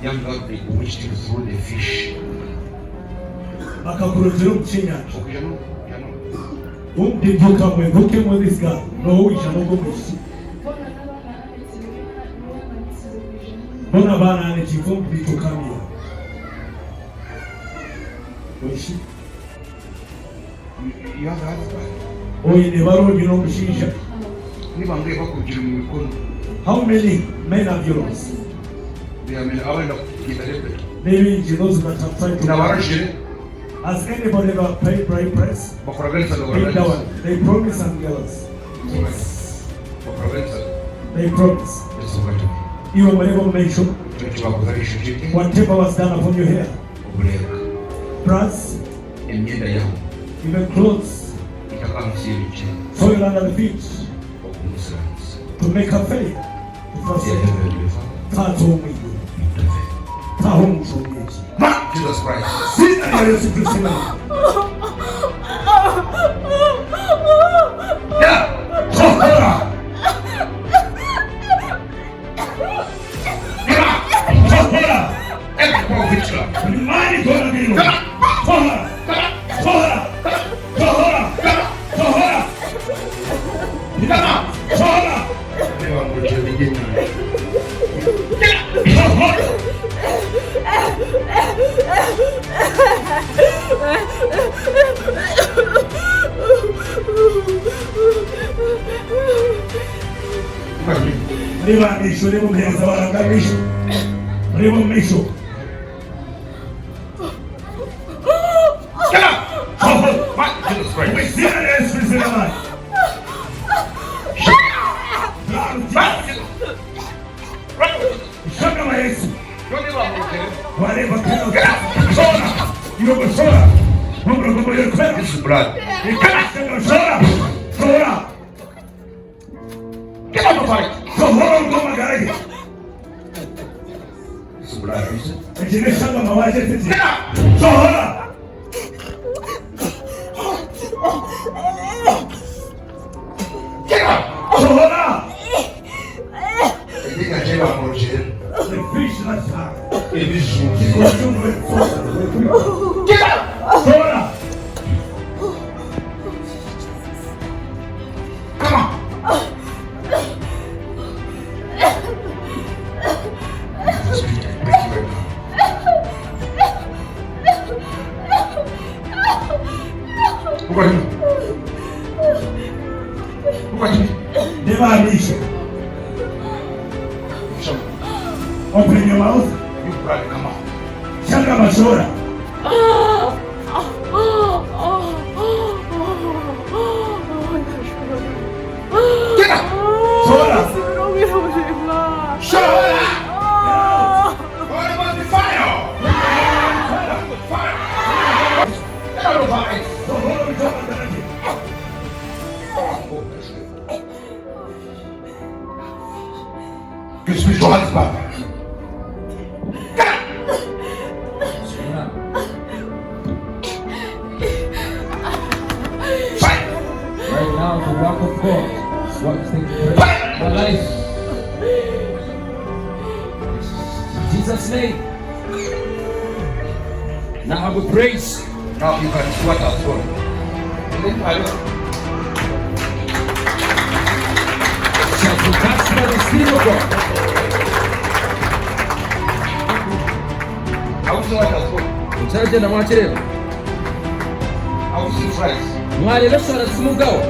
young God bewitched him through the fish. Akakurutira umucinya. Umdijuka mwenguke mwezisga. No wisha mungu mwishi. Bona bana anichikompi tukamia. Mwishi. You have a husband. Oye nebaro jino mshinja. Niba mbe bakugira mu mikono. How many men have yours? They are men awenda kugitarebe. Maybe those that have tried to. Na warashire. Has anybody ever paid bride price? They promise and girls. Yes. They promise. You will never mention whatever was done upon your hair. Brass. Even clothes. Soil under the feet. To make her faith. Jesus Christ. Arriba Misho, arriba Misho, arriba Misho, arriba Misho. We see the essence in the life. Shut up, my ass. Whatever kind of soda, you know soda. This is blood. You can't soda. Soda. Get out of the fight. So hold on, go my guy. This is blood. And you get some of my wife. Get out. So hold on. Get out. So hold on. I think I came out more jail. The fish last time. It is you. Get out. So hold on. Come on. Who are you? Who are you? Never Misho. Open your mouth. You brother, come on. Shut up, Ashora. Get up! Shora! Shora! What about the fire? Fire! Get out of fire! Get spiritual husband. Right now, the work of God is what is taking place in my life. In Jesus' name. Now I will praise. Now you can sweat as well. Shall be touched by the Spirit of God. I will sweat as well. Uchaje na mwachelewa. I will see Christ. Mwali lesho na simungawa.